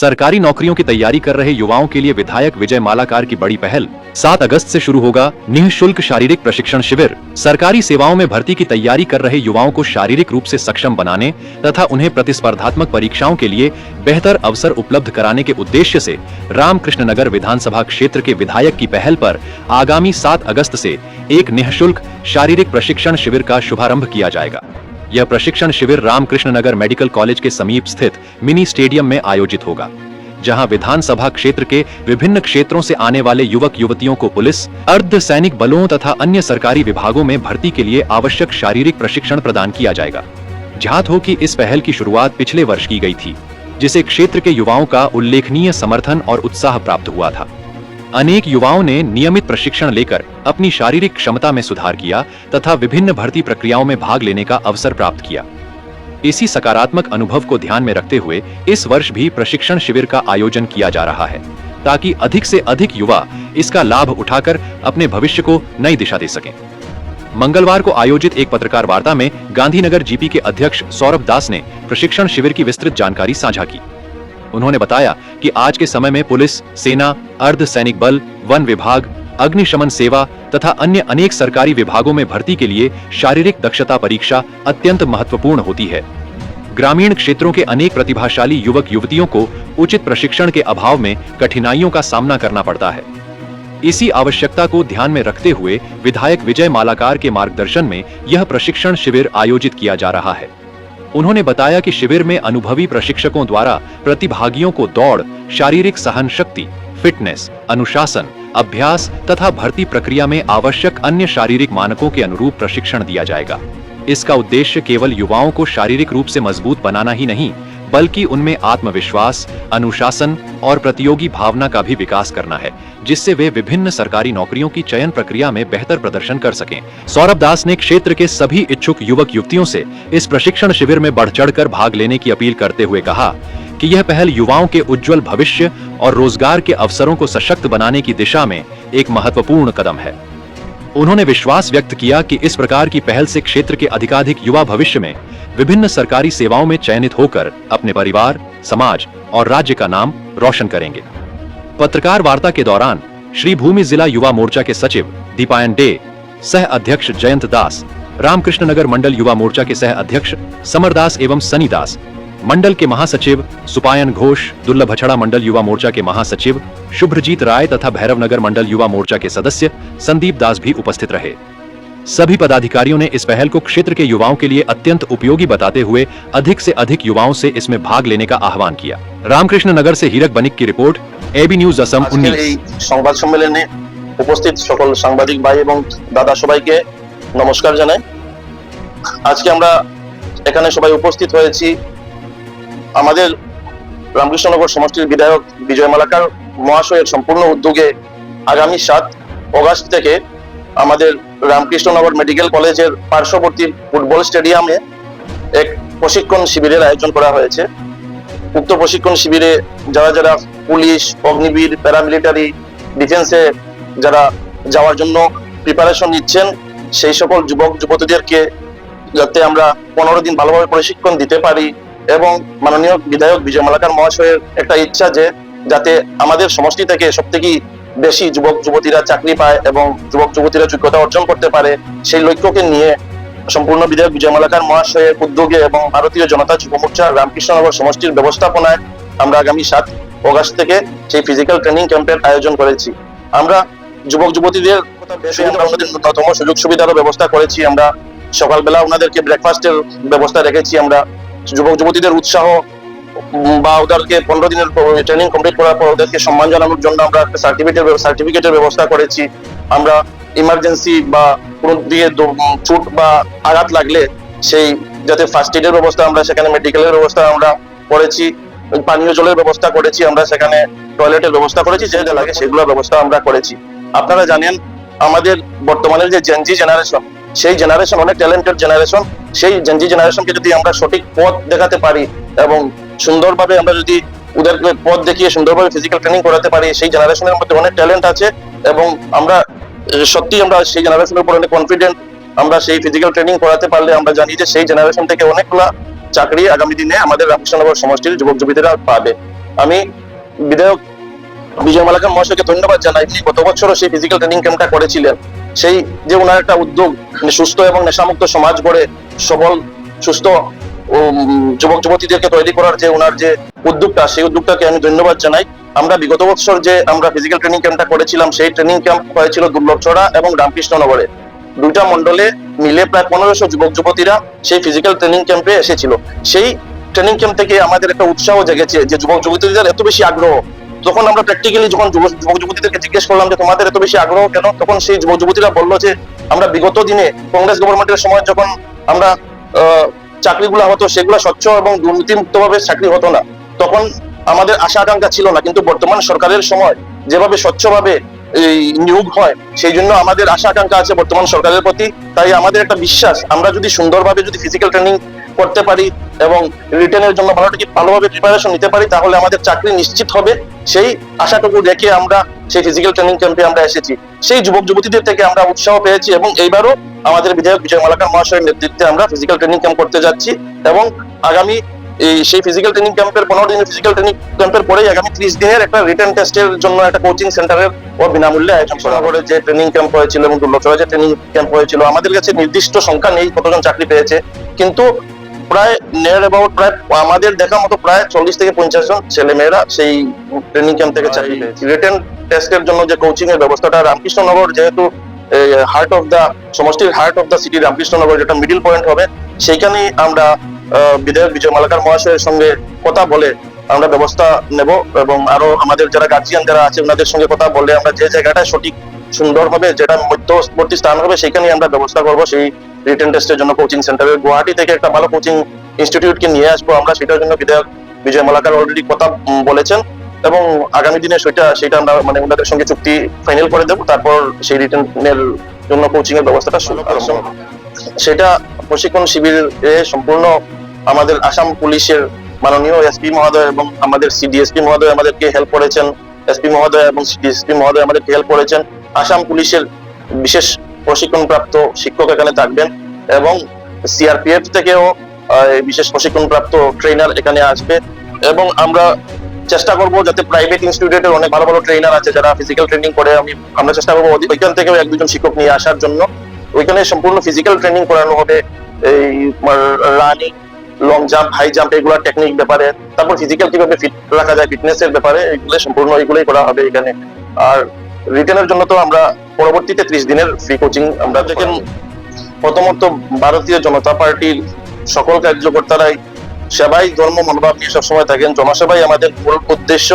सरकारी नौकरियों की तैयारी कर रहे युवाओं के लिए विधायक विजय मालाकार की बड़ी पहल। 7 अगस्त से शुरू होगा निःशुल्क शारीरिक प्रशिक्षण शिविर। सरकारी सेवाओं में भर्ती की तैयारी कर रहे युवाओं को शारीरिक रूप से सक्षम बनाने तथा उन्हें प्रतिस्पर्धात्मक परीक्षाओं के लिए बेहतर अवसर उपलब्ध कराने के उद्देश्य से रामकृष्ण नगर विधानसभा क्षेत्र के विधायक की पहल पर आगामी 7 अगस्त से एक निःशुल्क शारीरिक प्रशिक्षण शिविर का शुभारंभ किया जाएगा। यह प्रशिक्षण शिविर रामकृष्ण नगर मेडिकल कॉलेज के समीप स्थित मिनी स्टेडियम में आयोजित होगा, जहां विधानसभा क्षेत्र के विभिन्न क्षेत्रों से आने वाले युवक युवतियों को पुलिस, अर्धसैनिक बलों तथा अन्य सरकारी विभागों में भर्ती के लिए आवश्यक शारीरिक प्रशिक्षण प्रदान किया जाएगा। ध्यात हो कि इस पहल की शुरुआत पिछले वर्ष की गई थी, जिसे क्षेत्र के युवाओं का उल्लेखनीय समर्थन और उत्साह प्राप्त हुआ था। अनेक युवाओं ने नियमित प्रशिक्षण लेकर अपनी शारीरिक क्षमता में सुधार किया तथा विभिन्न भर्ती प्रक्रियाओं में भाग लेने का अवसर प्राप्त किया। इसी सकारात्मक अनुभव को ध्यान में रखते हुए इस वर्ष भी प्रशिक्षण शिविर का आयोजन किया जा रहा है, ताकि अधिक से अधिक युवा इसका लाभ उठाकर अपने भविष्य को नई दिशा दे सकें। मंगलवार को आयोजित एक पत्रकार वार्ता में गांधीनगर जीपी के अध्यक्ष सौरभ दास ने प्रशिक्षण शिविर की विस्तृत जानकारी साझा की। उन्होंने बताया कि आज के समय में पुलिस, सेना, अर्धसैनिक बल, वन विभाग, अग्निशमन सेवा तथा अन्य अनेक सरकारी विभागों में भर्ती के लिए शारीरिक दक्षता परीक्षा अत्यंत महत्वपूर्ण होती है। ग्रामीण क्षेत्रों के अनेक प्रतिभाशाली युवक युवतियों को उचित प्रशिक्षण के अभाव में कठिनाइयों का सामना करना पड़ता है। इसी आवश्यकता को ध्यान में रखते हुए विधायक विजय मालाकार के मार्गदर्शन में यह प्रशिक्षण शिविर आयोजित किया जा रहा है। उन्होंने बताया कि शिविर में अनुभवी प्रशिक्षकों द्वारा प्रतिभागियों को दौड़, शारीरिक सहन शक्ति, फिटनेस, अनुशासन, अभ्यास तथा भर्ती प्रक्रिया में आवश्यक अन्य शारीरिक मानकों के अनुरूप प्रशिक्षण दिया जाएगा। इसका उद्देश्य केवल युवाओं को शारीरिक रूप से मजबूत बनाना ही नहीं, बल्कि उनमें आत्मविश्वास, अनुशासन और प्रतियोगी भावना का भी विकास करना है, जिससे वे विभिन्न सरकारी नौकरियों की चयन प्रक्रिया में बेहतर प्रदर्शन कर सकें। सौरभ दास ने क्षेत्र के सभी इच्छुक युवक युवतियों से इस प्रशिक्षण शिविर में बढ़ चढ़कर भाग लेने की अपील करते हुए कहा कि यह पहल युवाओं के उज्जवल भविष्य और रोजगार के अवसरों को सशक्त बनाने की दिशा में एक महत्वपूर्ण कदम है। उन्होंने विश्वास व्यक्त किया कि इस प्रकार की पहल से क्षेत्र के अधिकाधिक युवा भविष्य में विभिन्न सरकारी सेवाओं में चयनित होकर अपने परिवार, समाज और राज्य का नाम रोशन करेंगे। पत्रकार वार्ता के दौरान श्री भूमि जिला युवा मोर्चा के सचिव दीपायन डे, सह अध्यक्ष जयंत दास, रामकृष्ण नगर मंडल युवा मोर्चा के सह अध्यक्ष समर दास एवं सनी दास, मंडल के महासचिव सुपायन घोष, दुर्लभछड़ा मंडल युवा मोर्चा के महासचिव शुभ्रजीत राय तथा भैरवनगर मंडल युवा मोर्चा के सदस्य संदीप दास भी उपस्थित रहे। सभी पदाधिकारियों ने इस पहल को क्षेत्र के युवाओं के लिए अत्यंत उपयोगी बताते हुए अधिक से अधिक युवाओं से इसमें भाग लेने का आह्वान किया। रामकृष्ण नगर से हीरक बनिक की रिपोर्ट, एबी न्यूज असम 19। সংবাদ সম্মেলনে উপস্থিত সকল সাংবাদিক ভাই এবং দাদা সবাইকে নমস্কার জানাই। আজকে আমরা এখানে সবাই উপস্থিত হয়েছি আমাদের রামকৃষ্ণনগর সমষ্টির বিধায়ক বিজয় মালাকার মহাশয়ের সম্পূর্ণ উদ্যোগে আগামী 7 অগস্ট থেকে আমাদের রামকৃষ্ণনগর মেডিকেল কলেজের পার্শ্ববর্তী ফুটবল স্টেডিয়ামে এক প্রশিক্ষণ শিবিরের আয়োজন করা হয়েছে। উক্ত প্রশিক্ষণ শিবিরে যারা যারা পুলিশ, অগ্নিবীর, প্যারামিলিটারি, ডিফেন্সে যারা যাওয়ার জন্য প্রিপারেশন নিচ্ছেন সেই সকল যুবক যুবতীদেরকে যাতে আমরা 15 দিন ভালোভাবে প্রশিক্ষণ দিতে পারি এবং মাননীয় বিধায়ক বিজয় মালাকার মহাশয়ের একটা ইচ্ছা যে যাতে আমাদের সমষ্টি থেকে সবথেকে বেশি যুবক যুবতীরা চাকরি পায় এবং যুবক যুবতীরা যোগ্যতা অর্জন করতে পারে, সেই লক্ষ্যকে নিয়ে সম্পূর্ণ বিধায়ক বিজয় মালাকার মহাশয়ের উদ্যোগে এবং ভারতীয় জনতা যুব মোর্চা রামকৃষ্ণনগর সমষ্টির ব্যবস্থাপনায় আমরা আগামী 7 অগস্ট থেকে সেই ফিজিক্যাল ট্রেনিং ক্যাম্পের আয়োজন করেছি। আমরা যুবক যুবতীদের আমরা ওনাদের ন্যূনতম সুযোগ সুবিধারও ব্যবস্থা করেছি। আমরা সকালবেলা ওনাদেরকে ব্রেকফাস্টের ব্যবস্থা রেখেছি। আমরা যুবক যুবতীদের উৎসাহ বা ওদেরকে 15 দিনের ট্রেনিং কমপ্লিট করার পর ওদেরকে সম্মান জানানোর জন্য আমরা একটা সার্টিফিকেটের ব্যবস্থা করেছি। আমরা ইমার্জেন্সি বা কোনো দিকে চোট বা আঘাত লাগলে সেই যাতে ফার্স্ট এডের ব্যবস্থা আমরা সেখানে, মেডিকেলের ব্যবস্থা আমরা করেছি, পানীয় জলের ব্যবস্থা করেছি, আমরা সেখানে টয়লেটের ব্যবস্থা করেছি, যে যা লাগে সেগুলোর ব্যবস্থা আমরা করেছি। আপনারা জানেন আমাদের বর্তমানের যে জেনজি জেনারেশন, সেই জেনারেশন অনেক ট্যালেন্টেড জেনারেশন। সেই জেনজি জেনারেশনকে যদি আমরা সঠিক পথ দেখাতে পারি এবং সুন্দরভাবে আমরা যদি ওদেরকে পথ দেখিয়ে সুন্দরভাবে ফিজিক্যাল ট্রেনিং করাতে পারি, সেই জেনারেশনের মধ্যে অনেক ট্যালেন্ট আছে এবং আমরা সত্যি আমরা সেই জেনারেশনের উপর অনেক কনফিডেন্ট। আমরা সেই ফিজিক্যাল ট্রেনিং করাতে পারলে আমরা জানি যে সেই জেনারেশন থেকে অনেকগুলা চাকরি আগামী দিনে আমাদের রামকৃষ্ণনগর সমষ্টির যুবক যুবতীরা পাবে। আমি বিধায়ক বিজয় মালাকার মহাশয়কে ধন্যবাদ জানাই। গত বছরও সেই ফিজিক্যাল ট্রেনিং ক্যাম্পটা করেছিলেন। সেই যে ওনার একটা উদ্যোগ, সুস্থ এবং নেশামুক্ত সমাজ গড়ে সবল সুস্থ যুবক যুবতীদেরকে তৈরি করার যে ওনার যে উদ্যোগটা, সেই উদ্যোগটাকে আমি ধন্যবাদ জানাই। আমরা বিগত বছর যে আমরা ফিজিক্যাল ট্রেনিং ক্যাম্পটা করেছিলাম, সেই ট্রেনিং ক্যাম্প হয়েছিল দুর্লভছড়া এবং রামকৃষ্ণনগরে। দুইটা মন্ডলে মিলে প্রায় 1500 যুবক যুবতীরা সেই ফিজিক্যাল ট্রেনিং ক্যাম্পে এসেছিল। সেই ট্রেনিং ক্যাম্প থেকে আমাদের একটা উৎসাহ জেগেছে যে যুবক যুবতীদের এত বেশি আগ্রহ। তখন আমরা প্র্যাকটিক্যালি যখন যুবক যুবতীদেরকে জিজ্ঞেস করলাম যে তোমাদের এত বেশি আগ্রহ কেন, তখন সেই যুবক যুবতীরা বললো যে আমরা বিগত দিনে কংগ্রেস গভর্নমেন্টের সময় যখন আমরা চাকরিগুলো হতো, সেগুলো স্বচ্ছ এবং দুর্নীতিমুক্ত ভাবে চাকরি হতো না, তখন আমাদের আশা আকাঙ্ক্ষা ছিল না। কিন্তু বর্তমান সরকারের সময় যেভাবে স্বচ্ছভাবে নিয়োগ হয়, সেই জন্য আমাদের আশা আকাঙ্ক্ষা আছে বর্তমান সরকারের প্রতি। তাই আমাদের একটা বিশ্বাস, আমরা যদি সুন্দরভাবে যদি ফিজিক্যাল ট্রেনিং করতে পারি এবং রিটেনের জন্য ভালোভাবে প্রিপারেশন নিতে পারি, তাহলে আমাদের চাকরি নিশ্চিত হবে। সেই আশাটুকু রেখে আমরা সেই ফিজিক্যাল ট্রেনিং ক্যাম্পে আমরা এসেছি। সেই যুবক যুবতীদের থেকে আমরা উৎসাহ পেয়েছি এবং এইবারও আমাদের বিধায়ক বিজয় মালাকার মহাশয়ের নেতৃত্বে আমরা ফিজিক্যাল ট্রেনিং ক্যাম্প করতে যাচ্ছি। এবং আগামী সেই ফিজিক্যাল ট্রেনিং ক্যাম্পের 15 দিনের ফিজিক্যাল ট্রেনিং ক্যাম্পের পরেই আগামী 30 দিনের একটা রিটেন টেস্টের জন্য একটা কোচিং সেন্টারের ও বিনামূল্যে আয়োজন করা হবে। যে ট্রেনিং ক্যাম্প হয়েছিল এবং দুর্লভছড়া যে ট্রেনিং ক্যাম্প হয়েছিল, আমাদের কাছে নির্দিষ্ট সংখ্যা নেই কতজন চাকরি পেয়েছে, কিন্তু প্রায় নিয়ার অ্যাবাউট প্রায় আমাদের দেখা মতো প্রায় 40 থেকে 50 জন ছেলে মেয়েরা সেই ট্রেনিং ক্যাম্প থেকে চাকরি পেয়েছে। রিটেন টেস্টের জন্য যে কোচিং এর ব্যবস্থাটা, রামকৃষ্ণনগর যেহেতু হার্ট অফ দা সমষ্টির heart of the city Ramakrishnanagar, যেটা মিডিল পয়েন্ট হবে, সেইখানেই আমরা বিধায়ক বিজয় মালাকার মহাশয়ের সঙ্গে কথা বলে আমরা ব্যবস্থা নেব এবং আরো আমাদের যারা গার্জিয়ান যারা আছে ওনাদের সঙ্গে কথা বলে আমরা যে জায়গাটা সঠিক সুন্দর হবে, যেটা মধ্যবর্তী স্থান হবে, সেখানে আমরা ব্যবস্থা করব সেই রিটেন টেস্টের জন্য কোচিং সেন্টারের। গুয়াহাটি থেকে একটা ভালো কোচিং ইনস্টিটিউটকে নিয়ে আসবো আমরা, সেটার জন্য বিধায়ক বিজয় মালাকার অলরেডি কথা বলেছেন এবং আগামী দিনে সেটা আমরা মানে ওনাদের সঙ্গে চুক্তি ফাইনাল করে দেবো। তারপর সেই রিটেনের জন্য কোচিং এর ব্যবস্থাটা শুরু করব। সেটা প্রশিক্ষণ শিবিরে সম্পূর্ণ আমাদের আসাম পুলিশের মাননীয় এসপি মহোদয় এবং আমাদের সিডিএসপি মহোদয় আমাদেরকে হেল্প করেছেন। এসপি মহোদয় এবং সিডিএসপি মহোদয় আমাদেরকে হেল্প করেছেন। আসাম পুলিশের বিশেষ প্রশিক্ষণপ্রাপ্ত শিক্ষক এখানে থাকবেন এবং সিআরপিএফ থেকেও বিশেষ প্রশিক্ষণপ্রাপ্ত ট্রেনার এখানে আসবে। এবং আমরা চেষ্টা করবো যাতে প্রাইভেট ইনস্টিটিউটের অনেক ভালো ভালো ট্রেনার আছে যারা ফিজিক্যাল ট্রেনিং করে, আমরা চেষ্টা করবো ওইখান থেকেও 1-2 জন শিক্ষক নিয়ে আসার জন্য। ওইখানে সম্পূর্ণ ফিজিক্যাল ট্রেনিং করানো হবে, এই running, long jump, high jump, এগুলো টেকনিক ব্যাপারে, তারপর ফিজিক্যাল কিভাবে ফিট রাখা যায়, ফিটনেস এর ব্যাপারে, এগুলো সম্পূর্ণ এগুলোই করা হবে এখানে। আর রিটেনের জন্য তো আমরা পরবর্তীতে 30 দিনের ফ্রি কোচিং আমরা দেখেন। প্রথমত ভারতীয় জনতা পার্টির সকল কার্যকর্তারাই সেবাই ধর্ম মনোভাব নিয়ে সবসময় থাকেন। জনসেবাই আমাদের মূল উদ্দেশ্য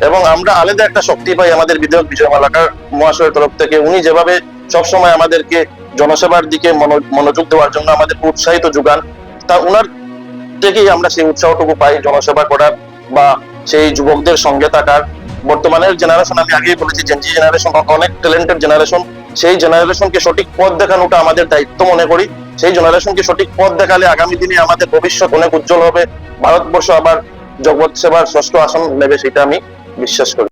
এবং আমরা আলাদা একটা শক্তি পাই আমাদের বিধায়ক বিজয় মালাকার মহাশয়ের তরফ থেকে। উনি যেভাবে সবসময় আমাদেরকে জনসেবার দিকে মনোযোগ দেওয়ার জন্য আমাদের উৎসাহিত যোগান, তা উনার থেকেই আমরা সেই উৎসাহটুকু পাই জনসেবা করার বা সেই যুবকদের সঙ্গে থাকার। বর্তমানের জেনারেশন, আমি আগেই বলেছি, জেনজি জেনারেশন অনেক ট্যালেন্টেড জেনারেশন। সেই জেনারেশনকে সঠিক পথ দেখানোটা আমাদের দায়িত্ব মনে করি। সেই জেনারেশনকে সঠিক পথ দেখালে আগামী দিনে আমাদের ভবিষ্যৎ অনেক উজ্জ্বল হবে। ভারতবর্ষ আবার জগৎ সেবার 6ষ্ঠ আসন নেবে, সেটা আমি বিশ্বাস করি।